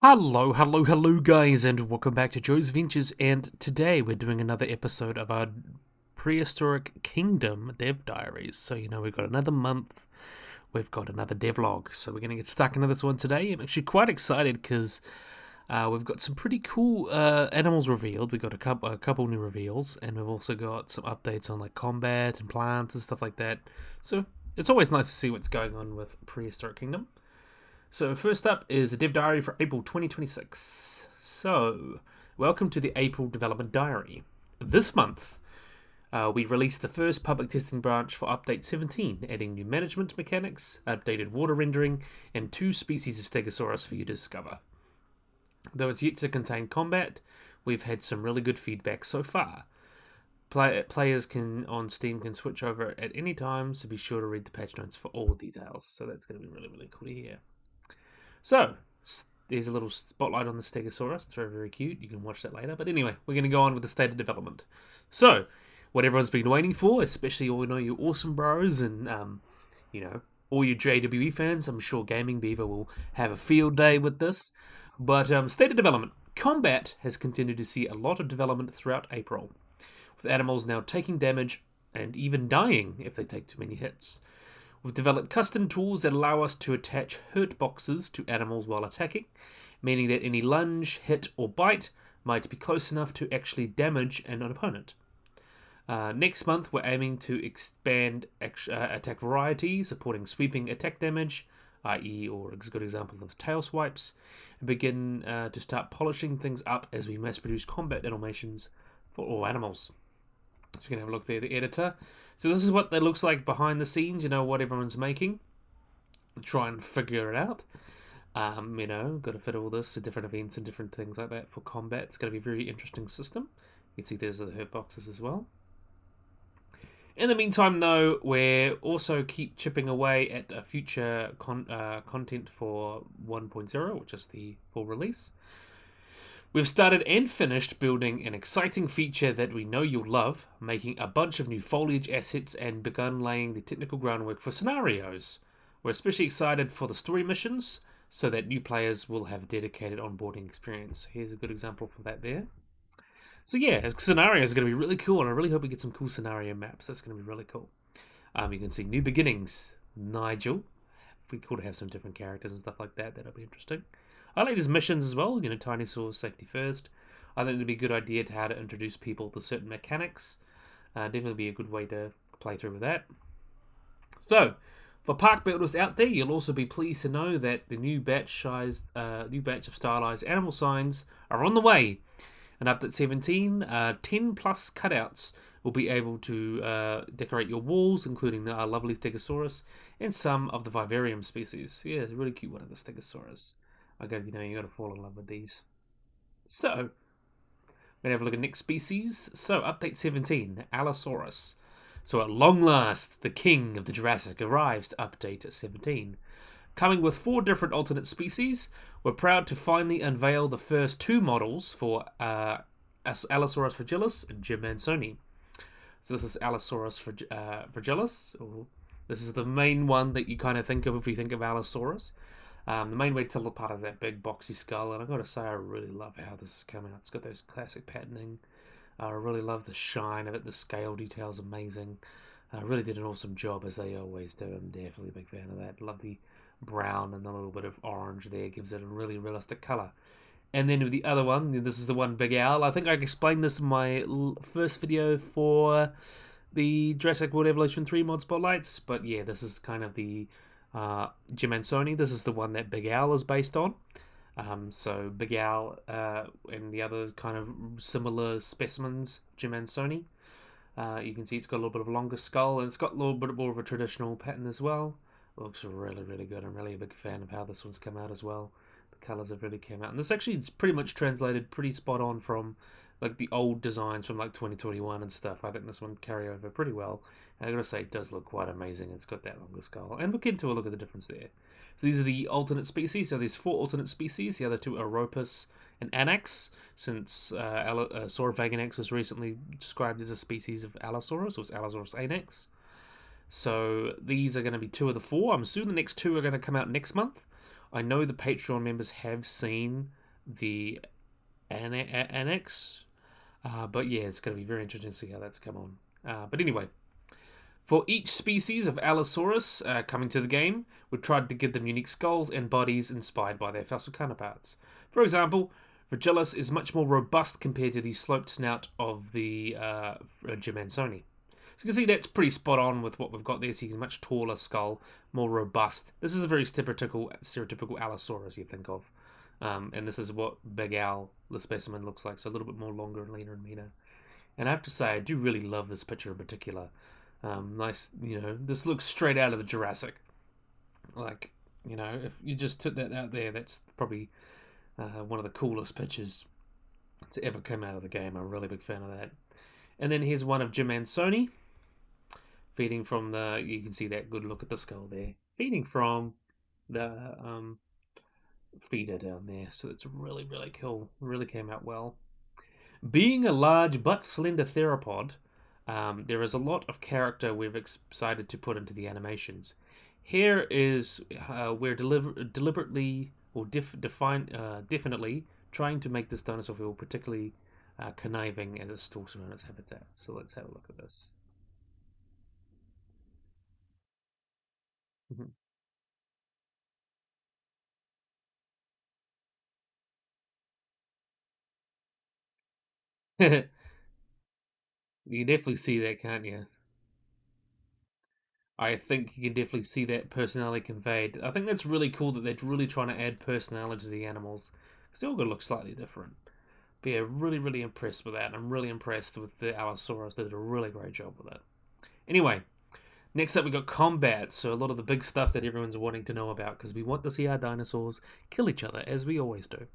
Hello guys, and welcome back to Joe's Ventures, and today we're doing another episode of our Prehistoric Kingdom Dev Diaries. So, we've got another month, we've got another devlog, so we're going to get stuck into this one today. I'm actually quite excited because we've got some pretty cool animals revealed. We've got a couple new reveals, and we've also got some updates on like combat and plants and stuff like that. So, it's always nice to see what's going on with Prehistoric Kingdom. So first up is the Dev Diary for April 2026. So, welcome to the April Development Diary. This month, we released the first public testing branch for Update 17, adding new management mechanics, updated water rendering, and 2 species of Stegosaurus for you to discover. Though it's yet to contain combat, we've had some really good feedback so far. Players on Steam can switch over at any time, so be sure to read the patch notes for all details. So that's going to be really cool to hear. So, there's a little spotlight on the Stegosaurus. It's very cute. You can watch that later. But anyway, we're going to go on with the state of development. So, what everyone's been waiting for, especially all you awesome bros and, all you JWE fans, I'm sure Gaming Beaver will have a field day with this. But, state of development. Combat has continued to see a lot of development throughout April, with animals now taking damage and even dying if they take too many hits. We've developed custom tools that allow us to attach hurt boxes to animals while attacking, meaning that any lunge, hit, or bite might be close enough to actually damage an opponent. Next month, we're aiming to expand attack variety, supporting sweeping attack damage, i.e., or a good example of tail swipes, and begin to start polishing things up as we mass produce combat animations for all animals. So you can have a look there, the editor. So this is what that looks like behind the scenes, what everyone's making. Try and figure it out. Got to fit all this to different events and different things like that for combat. It's going to be a very interesting system. You can see there's the hurt boxes as well. In the meantime, though, we're also keep chipping away at a future content for 1.0, which is the full release. We've started and finished building an exciting feature that we know you'll love, making a bunch of new foliage assets and begun laying the technical groundwork for scenarios. We're especially excited for the story missions, so that new players will have a dedicated onboarding experience. Here's a good example for that there. So yeah, scenarios are going to be really cool, and I really hope we get some cool scenario maps. That's going to be really cool. You can see new beginnings, Nigel. It'd be cool to have some different characters and stuff like that. That'll be interesting. I like these missions as well, Dinosaur safety first. I think it'd be a good idea to how to introduce people to certain mechanics. Definitely be a good way to play through with that. So, for park builders out there, you'll also be pleased to know that the new batch of stylized animal signs are on the way. In Update 17, 10 plus cutouts will be able to decorate your walls, including the lovely Stegosaurus and some of the Vivarium species. Yeah, it's a really cute one of the Stegosaurus. You gotta fall in love with these. So, we're gonna have a look at next species. So, Update 17, Allosaurus. So, at long last, the king of the Jurassic arrives to Update 17. Coming with 4 different alternate species, we're proud to finally unveil the first 2 models for Allosaurus fragilis and Jim Mansoni. So, this is Allosaurus fragilis. This is the main one that you kind of think of if you think of Allosaurus. The main way to tell apart is that big boxy skull, and I've got to say I really love how this is coming out. It's got those classic patterning. I really love the shine of it. The scale detail is amazing. Really did an awesome job, as they always do. I'm definitely a big fan of that. Love the brown and a little bit of orange there. Gives it a really realistic colour. And then with the other one, this is the one Big Owl. I think I explained this in my first video for the Jurassic World Evolution 3 mod spotlights. But yeah, this is kind of the Jim Mansoni. This is the one that Big Owl is based on. So Big Owl and the other kind of similar specimens, Jim Mansoni. You can see it's got a little bit of a longer skull, and it's got a little bit more of a traditional pattern as well. Looks really good. I'm really a big fan of how this one's come out as well. The colours have really came out, and this actually is pretty much translated pretty spot on from like the old designs from like 2021 and stuff. I think this one carry over pretty well. And I gotta say, it does look quite amazing. It's got that longer skull, and look into a look at the difference there. So these are the alternate species. So there's 4 alternate species. The other 2 are Ropus and Anax, since Saurophaganax was recently described as a species of Allosaurus, or it's Allosaurus anax. So these are going to be 2 of the 4. I'm assuming the next 2 are going to come out next month. I know the Patreon members have seen the annex, but yeah, it's going to be very interesting to see how that's come on. But anyway, for each species of Allosaurus coming to the game, we tried to give them unique skulls and bodies inspired by their fossil counterparts. For example, Fragilis is much more robust compared to the sloped snout of the Gimansoni. So you can see that's pretty spot on with what we've got there. So you can much taller skull, more robust. This is a very stereotypical Allosaurus you think of. And this is what Big Al, the specimen, looks like. So a little bit more longer and leaner and meaner. And I have to say, I do really love this picture in particular. Nice, this looks straight out of the Jurassic. Like, if you just took that out there, that's probably one of the coolest pictures to ever come out of the game. I'm a really big fan of that. And then here's one of Jim Ansoni feeding from you can see that good look at the skull there. Feeding from the feeder down there. So it's really, really cool. Really came out well. Being a large but slender theropod, there is a lot of character we've decided to put into the animations. Here is we're deliberately or definitely trying to make this dinosaur feel particularly conniving as it stalks around its habitat. So let's have a look at this. You can definitely see that, can't you? I think you can definitely see that personality conveyed. I think that's really cool that they're really trying to add personality to the animals because they all gonna look slightly different. But yeah, really, really impressed with that. I'm really impressed with the Allosaurus. They did a really great job with it. Anyway, next up we got combat. So a lot of the big stuff that everyone's wanting to know about because we want to see our dinosaurs kill each other as we always do.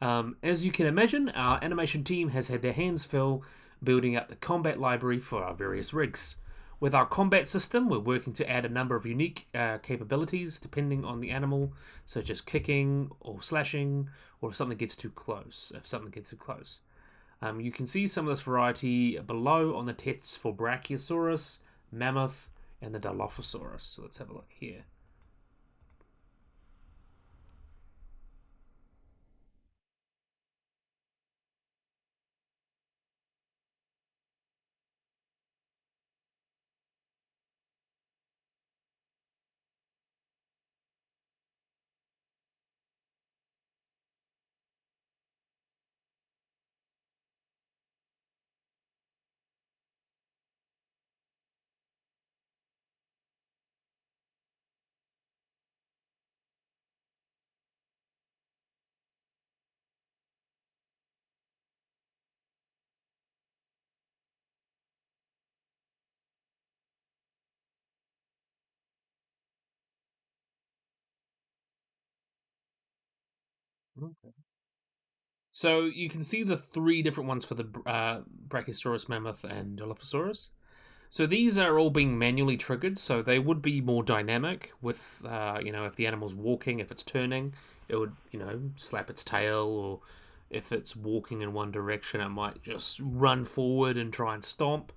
As you can imagine, our animation team has had their hands full building up the combat library for our various rigs. With our combat system, we're working to add a number of unique capabilities depending on the animal, such as kicking or slashing, or if something gets too close. You can see some of this variety below on the tests for Brachiosaurus, Mammoth, and the Dilophosaurus. So let's have a look here. So you can see the three different ones for the Brachiosaurus, Mammoth, and Dilophosaurus. So these are all being manually triggered, so they would be more dynamic with, if the animal's walking, if it's turning, it would, slap its tail, or if it's walking in one direction, it might just run forward and try and stomp.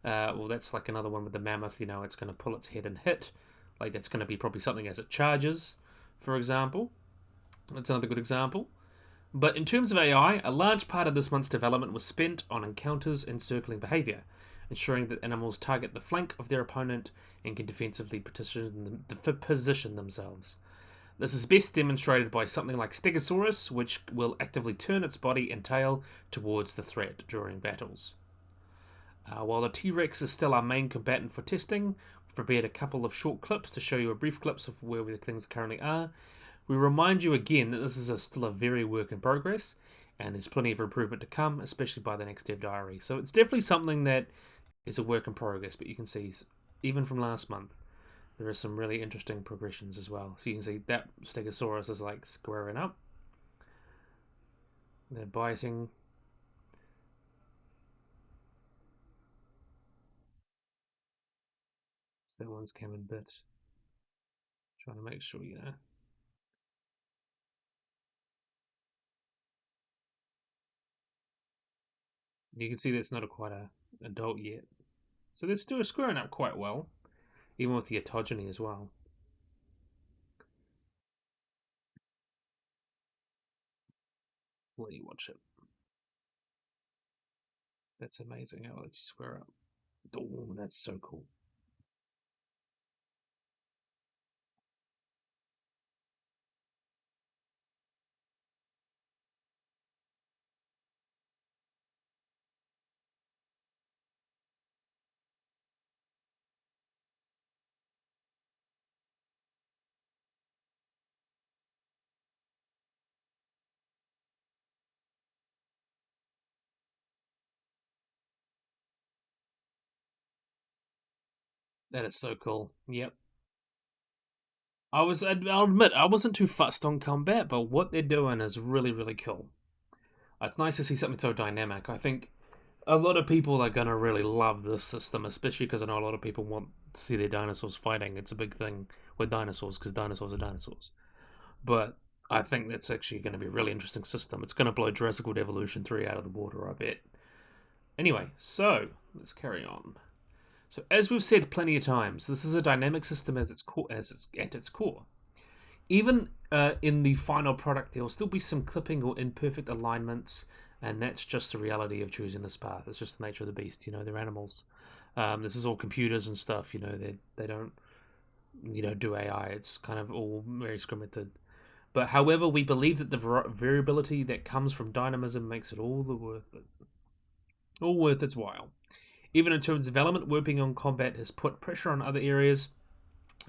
Well, that's like another one with the mammoth, it's going to pull its head and hit. Like that's going to be probably something as it charges, for example. That's another good example. But in terms of AI, a large part of this month's development was spent on encounters and circling behavior, ensuring that animals target the flank of their opponent and can defensively position themselves. This is best demonstrated by something like Stegosaurus, which will actively turn its body and tail towards the threat during battles. While the T-Rex is still our main combatant for testing, we've prepared a couple of short clips to show you a brief clips of where the things currently are. We remind you again that this is still a very work in progress, and there's plenty of improvement to come, especially by the next dev diary. So it's definitely something that is a work in progress, but you can see, even from last month, there are some really interesting progressions as well. So you can see that Stegosaurus is like squaring up. They're biting. So that one's come in bit. Trying to make sure, You can see that's not quite a adult yet. So they're still squaring up quite well, even with the autogeny as well. Will you watch it? That's amazing. I'll let you square up. Oh, that's so cool. That is so cool. Yep. I'll admit, I wasn't too fussed on combat, but what they're doing is really, really cool. It's nice to see something so dynamic. I think a lot of people are gonna really love this system, especially because I know a lot of people want to see their dinosaurs fighting. It's a big thing with dinosaurs because dinosaurs are dinosaurs. But I think that's actually going to be a really interesting system. It's going to blow Jurassic World Evolution 3 out of the water, I bet. Anyway, so let's carry on. So, as we've said plenty of times, this is a dynamic system at its core. Even in the final product, there will still be some clipping or imperfect alignments, and that's just the reality of choosing this path. It's just the nature of the beast. They're animals. This is all computers and stuff. They don't do AI. It's kind of all very scripted. But however, we believe that the variability that comes from dynamism makes it all worth its while. Even in terms of development, working on combat has put pressure on other areas.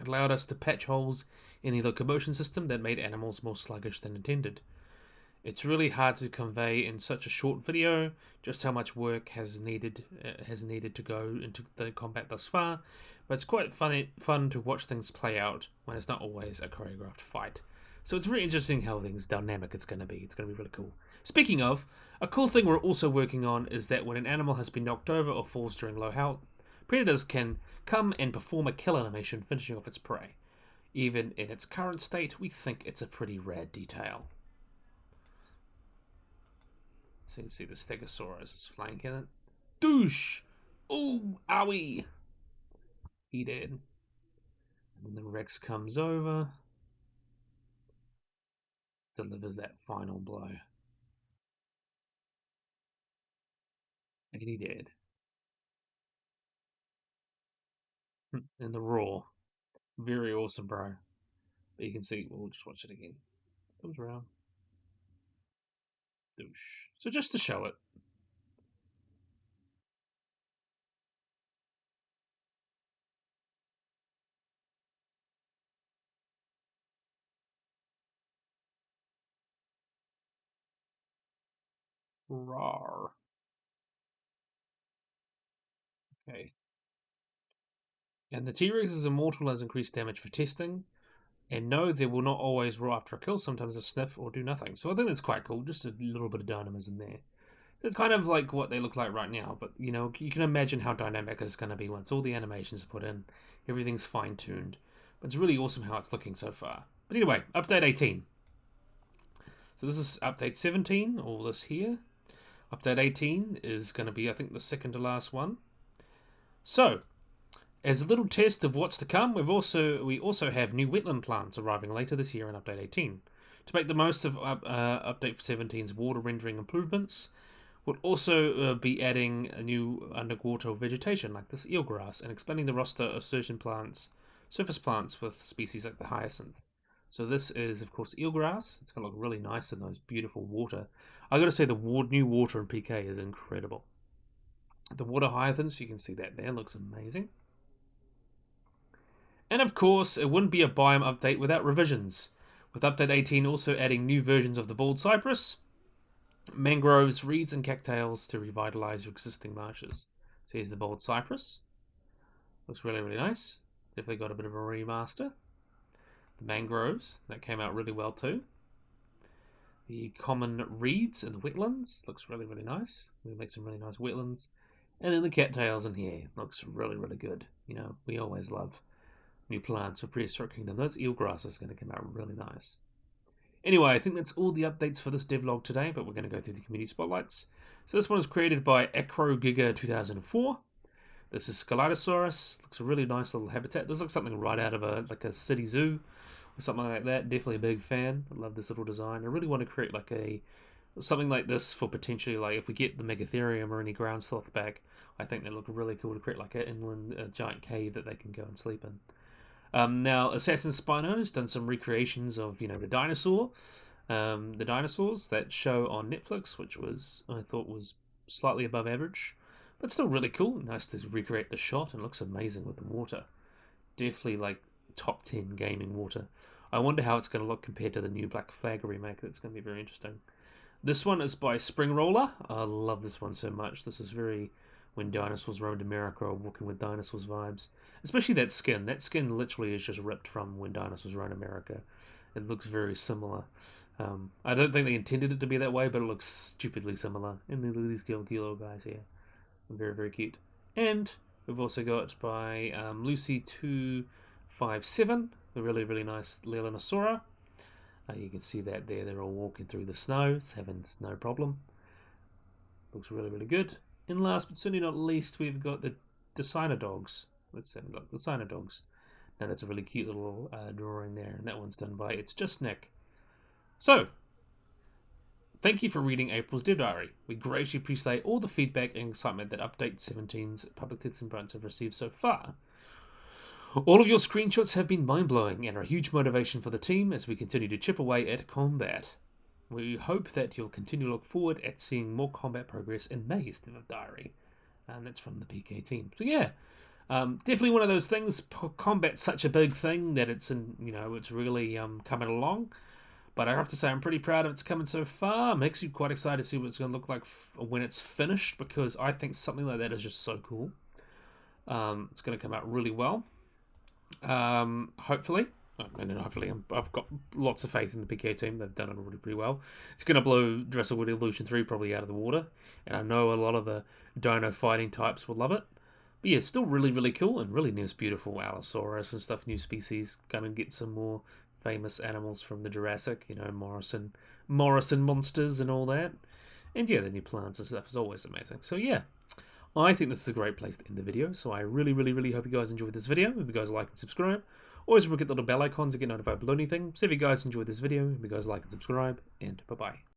It allowed us to patch holes in the locomotion system that made animals more sluggish than intended. It's really hard to convey in such a short video just how much work has needed to go into the combat thus far, but it's quite fun to watch things play out when it's not always a choreographed fight. So it's really interesting how dynamic it's going to be. It's going to be really cool. Speaking of, a cool thing we're also working on is that when an animal has been knocked over or falls during low health, predators can come and perform a kill animation finishing off its prey. Even in its current state, we think it's a pretty rad detail. So you can see the Stegosaurus is flanking it. Douche! Oh, owie! He did. And then Rex comes over, delivers that final blow. And he did. And the roar. Very awesome, bro. But you can see, we'll just watch it again. Comes around. Douche. So just to show it. Rawr. Okay. And the T-Rex is immortal has increased damage for testing. And no, they will not always roar after a kill. Sometimes a sniff or do nothing. So I think that's quite cool. Just a little bit of dynamism there. It's kind of like what they look like right now, but you can imagine how dynamic it's going to be once all the animations are put in, everything's fine tuned. But it's really awesome how it's looking so far. But anyway, update 18. So this is update 17, all this here. Update 18 is going to be, I think, the second to last one. So, as a little test of what's to come, we also have new wetland plants arriving later this year in update 18. To make the most of update 17's water rendering improvements, we'll also be adding a new underwater vegetation like this eelgrass and expanding the roster of surface plants with species like the hyacinth. So this is, of course, eelgrass. It's going to look really nice in those beautiful water. I got to say, the new water in PK is incredible. The water hyacinths, you can see that there, looks amazing. And of course, it wouldn't be a biome update without revisions, with update 18 also adding new versions of the bald cypress, mangroves, reeds, and cattails to revitalize your existing marshes. So here's the bald cypress. Looks really, really nice. Definitely got a bit of a remaster. The mangroves, that came out really well too. The common reeds and the wetlands, looks really, really nice. We make some really nice wetlands. And then the cattails in here, looks really, really good. We always love new plants for Prehistoric Kingdom. Those eelgrass is going to come out really nice. Anyway, I think that's all the updates for this devlog today, but we're going to go through the community spotlights. So this one was created by AcroGiga 2004. This is Allosaurus. Looks a really nice little habitat. This looks something right out of a city zoo or something like that. Definitely a big fan. I love this little design. I really want to create like a something like this for potentially, like, if we get the Megatherium or any ground sloth back, I think they look really cool to create like an inland giant cave that they can go and sleep in. Now, Assassin Spino's done some recreations of the the dinosaurs, that show on Netflix, which I thought was slightly above average, but still really cool. Nice to recreate the shot, and it looks amazing with the water. Definitely like top 10 gaming water. I wonder how it's going to look compared to the new Black Flag remake. That's going to be very interesting. This one is by Spring Roller. I love this one so much. This is very when dinosaurs roamed America or walking with dinosaurs vibes. Especially that skin. That skin literally is just ripped from when dinosaurs roamed America. It looks very similar. I don't think they intended it to be that way, but it looks stupidly similar. And look at these little guys here. Very, very cute. And we've also got by Lucy257, a really, really nice Leonosaura. You can see that there. They're all walking through the snow. It's having no problem. Looks really, really good. And last but certainly not least, we've got the Designer Dogs. Let's have a look. Designer Dogs. Now that's a really cute little drawing there. And that one's done by It's Just Nick. So, thank you for reading April's Dev Diary. We greatly appreciate all the feedback and excitement that Update 17's public testing branch have received so far. All of your screenshots have been mind-blowing and are a huge motivation for the team as we continue to chip away at combat. We hope that you'll continue to look forward at seeing more combat progress in May's Dev Diary. And that's from the PK team. So yeah, definitely one of those things. Combat's such a big thing that it's really coming along. But I have to say, I'm pretty proud of it's coming so far. Makes you quite excited to see what it's going to look like when it's finished, because I think something like that is just so cool. It's going to come out really well. Hopefully. I've got lots of faith in the PK team. They've done it really pretty well. It's going to blow Jurassic World Evolution 3 probably out of the water. And I know a lot of the dino fighting types will love it. But yeah, it's still really, really cool and really nice, beautiful Allosaurus and stuff. New species. Going to get some more famous animals from the Jurassic, Morrison monsters and all that. And yeah, the new plants and stuff is always amazing. So yeah, I think this is a great place to end the video. So I really, really, really hope you guys enjoyed this video. If you guys like and subscribe, always look at the little bell icons to get notified below anything. So if you guys enjoyed this video, if you guys like and subscribe, and bye-bye.